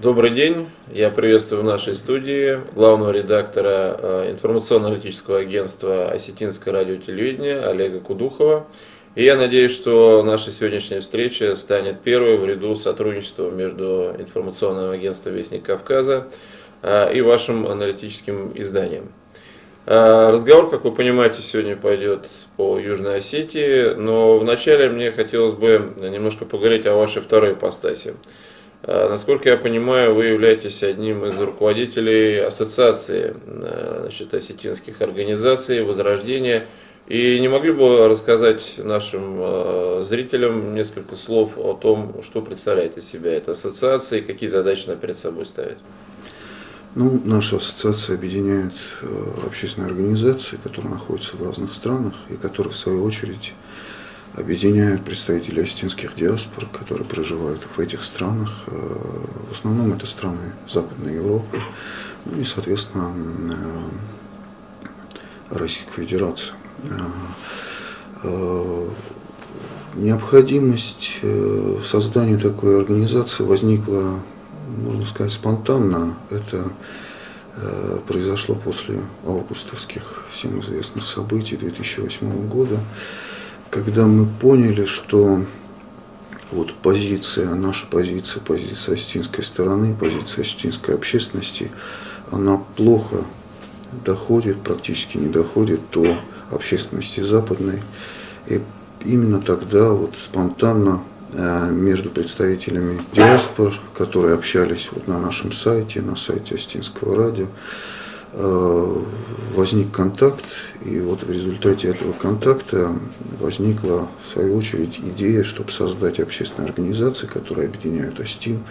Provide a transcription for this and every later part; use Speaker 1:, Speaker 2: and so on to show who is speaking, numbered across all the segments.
Speaker 1: Добрый день, я приветствую в нашей студии главного редактора информационно-аналитического агентства «Осетинское радио и телевидение» Олега Кудухова. И я надеюсь, что наша сегодняшняя встреча станет первой в ряду сотрудничества между информационным агентством «Вестник Кавказа» и вашим аналитическим изданием. Разговор, как вы понимаете, сегодня пойдет по Южной Осетии, но вначале мне хотелось бы немножко поговорить о вашей второй ипостаси. Насколько я понимаю, вы являетесь одним из руководителей ассоциации осетинских организаций «Возрождение». И не могли бы рассказать нашим зрителям несколько слов о том, что представляет из себя эта ассоциация и какие задачи она перед собой ставит?
Speaker 2: Наша ассоциация объединяет общественные организации, которые находятся в разных странах и которые, в свою очередь, объединяют представителей осетинских диаспор, которые проживают в этих странах. В основном это страны Западной Европы и, соответственно, Российской Федерации. Необходимость создания такой организации возникла, можно сказать, спонтанно. Это произошло после августовских всем известных событий 2008 года, когда мы поняли, что вот наша позиция осетинской стороны, позиция осетинской общественности, она плохо доходит, практически не доходит до общественности западной. И именно тогда вот спонтанно между представителями диаспор, которые общались вот на нашем сайте, на сайте Осетинского радио, возник контакт, и вот в результате этого контакта возникла, в свою очередь, идея, чтобы создать общественные организации, которые объединяют осетин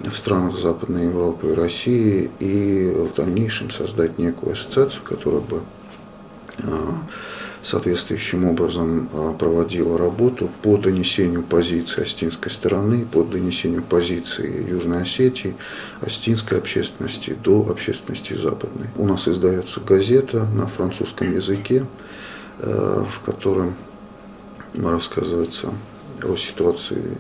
Speaker 2: в странах Западной Европы и России, и в дальнейшем создать некую ассоциацию, которая бы соответствующим образом проводила работу по донесению позиции осетинской стороны, по донесению позиции Южной Осетии, осетинской общественности до общественности западной. У нас издается газета на французском языке, в которой рассказывается о ситуации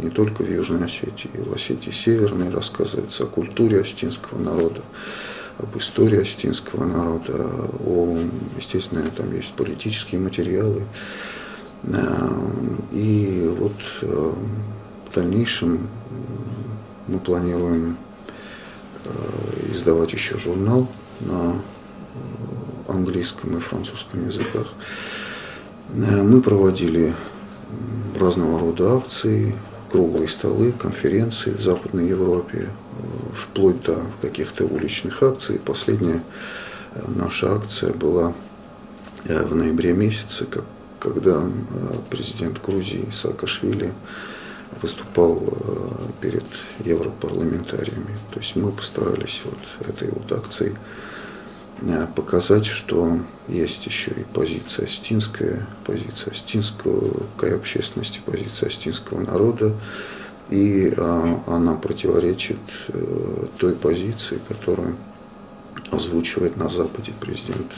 Speaker 2: не только в Южной Осетии, в Осетии Северной, рассказывается о культуре осетинского народа, об истории осетинского народа, естественно, там есть политические материалы. И вот в дальнейшем мы планируем издавать еще журнал на английском и французском языках. Мы проводили разного рода акции, круглые столы, конференции в Западной Европе, вплоть до каких-то уличных акций. Последняя наша акция была в ноябре месяце, когда президент Грузии Саакашвили выступал перед европарламентариями. То есть мы постарались вот этой вот акцией показать, что есть еще и позиция осетинской общественности, позиция осетинского народа, и она противоречит той позиции, которую озвучивает на Западе президент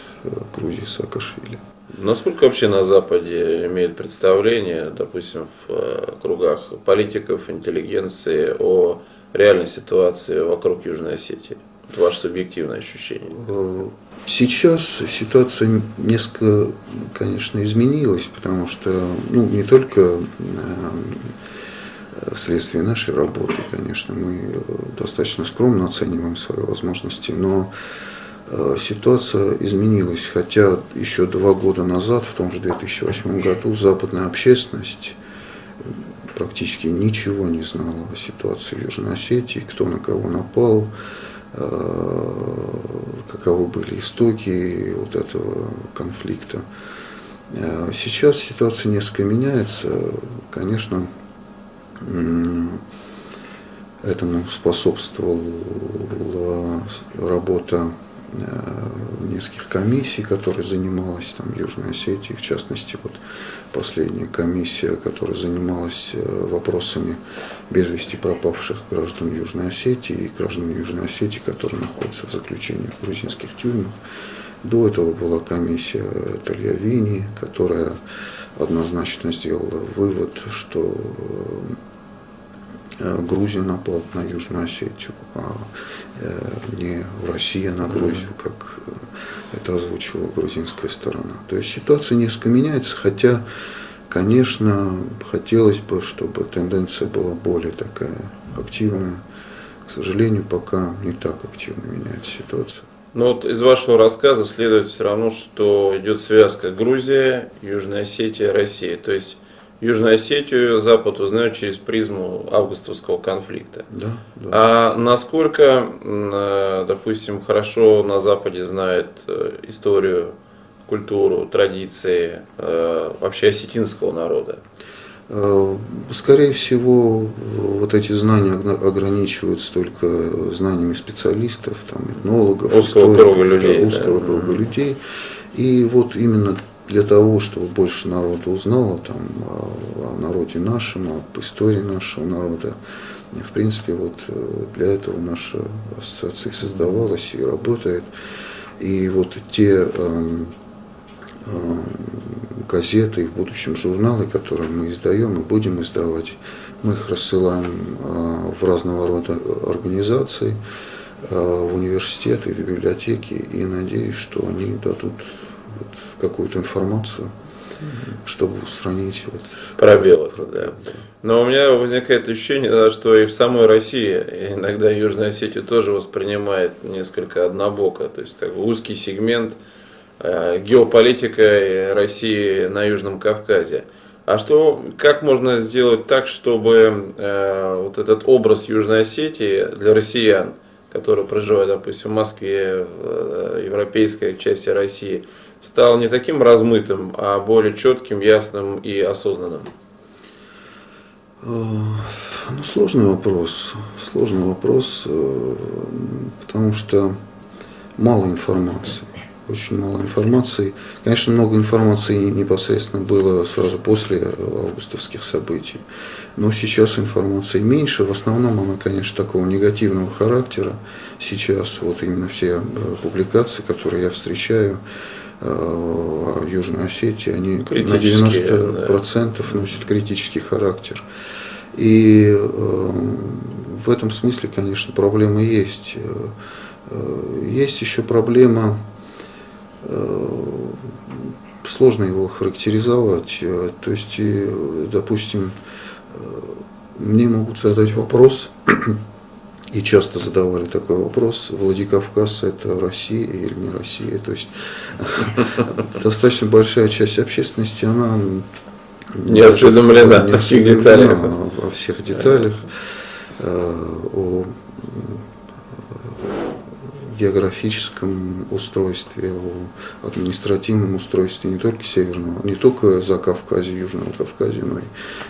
Speaker 2: Грузии Саакашвили.
Speaker 1: Насколько вообще на Западе имеет представление, допустим, в кругах политиков, интеллигенции о реальной ситуации вокруг Южной Осетии? Это ваше субъективное ощущение?
Speaker 2: Сейчас ситуация несколько, конечно, изменилась, потому что не только вследствие нашей работы, конечно, мы достаточно скромно оцениваем свои возможности, но ситуация изменилась, хотя еще 2 года назад, в том же 2008 году, западная общественность практически ничего не знала о ситуации в Южной Осетии, кто на кого напал, каковы были истоки вот этого конфликта. Сейчас ситуация несколько меняется. Конечно, этому способствовала работа нескольких комиссий, которые занималась Южной Осетией, в частности, вот последняя комиссия, которая занималась вопросами без вести пропавших граждан Южной Осетии и граждан Южной Осетии, которые находятся в заключении в грузинских тюрьмах. До этого была комиссия Тольявини, которая однозначно сделала вывод, что Грузия напала на Южную Осетию, а не Россия на Грузию, как это озвучивала грузинская сторона. То есть ситуация несколько меняется, хотя, конечно, хотелось бы, чтобы тенденция была более такая активная. К сожалению, пока не так активно меняется ситуация.
Speaker 1: Но вот из вашего рассказа следует все равно, что идет связка Грузия, Южная Осетия, Россия. То есть Южную Осетию Запад узнает через призму августовского конфликта.
Speaker 2: Да, да.
Speaker 1: А насколько, допустим, хорошо на Западе знает историю, культуру, традиции вообще осетинского народа?
Speaker 2: Скорее всего, вот эти знания ограничиваются только знаниями специалистов, там, этнологов,
Speaker 1: узкого круга людей.
Speaker 2: Узкого круга людей. И вот именно для того, чтобы больше народа узнало там, о народе нашем, об истории нашего народа, в принципе, вот для этого наша ассоциация создавалась и работает. И вот те газеты и в будущем журналы, которые мы издаем и будем издавать, мы их рассылаем в разного рода организации, в университеты, в библиотеки, и надеюсь, что они дадут какую-то информацию, чтобы устранить
Speaker 1: пробелы. Да. Но у меня возникает ощущение, что и в самой России иногда Южную Осетию тоже воспринимает несколько однобоко, то есть такой узкий сегмент геополитика России на Южном Кавказе. А как можно сделать так, чтобы вот этот образ Южной Осетии для россиян, которые проживают, допустим, в Москве, в европейской части России, стал не таким размытым, а более четким, ясным и осознанным?
Speaker 2: Ну, сложный вопрос, потому что мало информации. Очень мало информации. Конечно, много информации непосредственно было сразу после августовских событий. Но сейчас информации меньше. В основном она, конечно, такого негативного характера. Сейчас вот именно все публикации, которые я встречаю о Южной Осетии, они на 90% носят критический характер. И в этом смысле, конечно, проблема есть. Есть еще проблема. Сложно его характеризовать. То есть, допустим, мне могут задать вопрос, и часто задавали такой вопрос: Владикавказ — это Россия или не Россия? То есть достаточно большая часть общественности, она
Speaker 1: не осведомлена о всех деталях.
Speaker 2: О всех деталях, о географическом устройстве, о административном устройстве не только Северного, не только Закавказья, Южного Кавказа, но и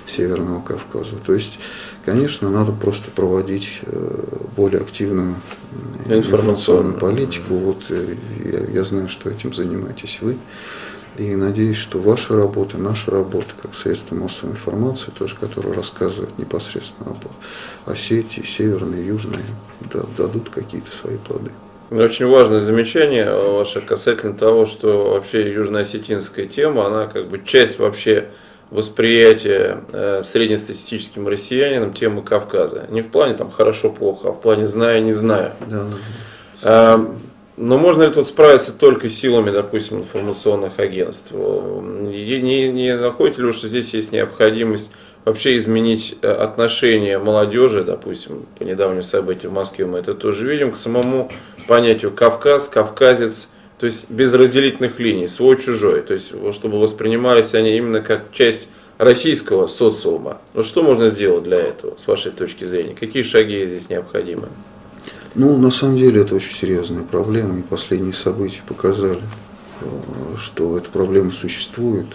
Speaker 2: Северного Кавказа. То есть, конечно, надо просто проводить более активную информационную политику. Вот я знаю, что этим занимаетесь вы. И надеюсь, что ваша работа, наша работа, как средство массовой информации, тоже, которая рассказывает непосредственно об Осетии, Северной, Южной, дадут какие-то свои плоды.
Speaker 1: Очень важное замечание ваше касательно того, что вообще южноосетинская тема, она как бы часть вообще восприятия среднестатистическим россиянином темы Кавказа. Не в плане там хорошо-плохо, а в плане знаю-не знаю.
Speaker 2: Да.
Speaker 1: Но можно ли тут справиться только силами, допустим, информационных агентств? Не находите ли вы, что здесь есть необходимость вообще изменить отношение молодежи, допустим, по недавним событиям в Москве мы это тоже видим, к самому понятию Кавказ, кавказец, то есть без разделительных линий, свой-чужой, то есть чтобы воспринимались они именно как часть российского социума. Вот что можно сделать для этого, с вашей точки зрения? Какие шаги здесь необходимы?
Speaker 2: Ну, на самом деле, это очень серьезная проблема, и последние события показали, что эта проблема существует.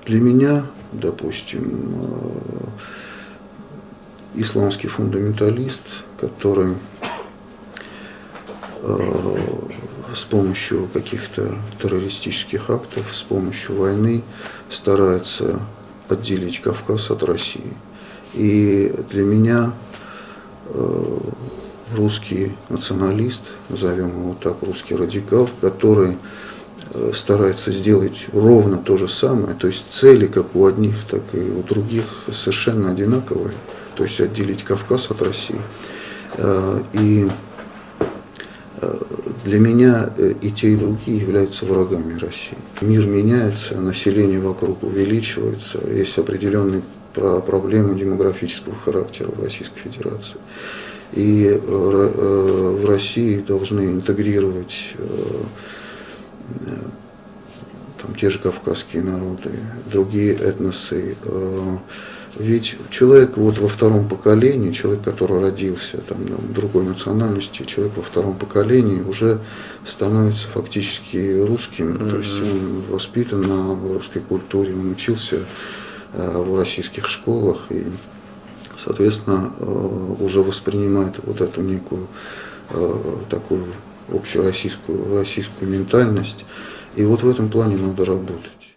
Speaker 2: Для меня, допустим, исламский фундаменталист, который с помощью каких-то террористических актов, с помощью войны старается отделить Кавказ от России. И для меня русский националист, назовем его так, русский радикал, который старается сделать ровно то же самое, то есть цели как у одних, так и у других совершенно одинаковые, то есть отделить Кавказ от России. И для меня и те, и другие являются врагами России. Мир меняется, население вокруг увеличивается, есть определенные проблемы демографического характера в Российской Федерации. И в России должны интегрировать там, те же кавказские народы, другие этносы. Ведь человек вот во втором поколении, человек, который родился там, другой национальности, человек во втором поколении уже становится фактически русским, то есть он воспитан на русской культуре, он учился в российских школах и, соответственно, уже воспринимает вот эту некую такую общероссийскую ментальность. И вот в этом плане надо работать.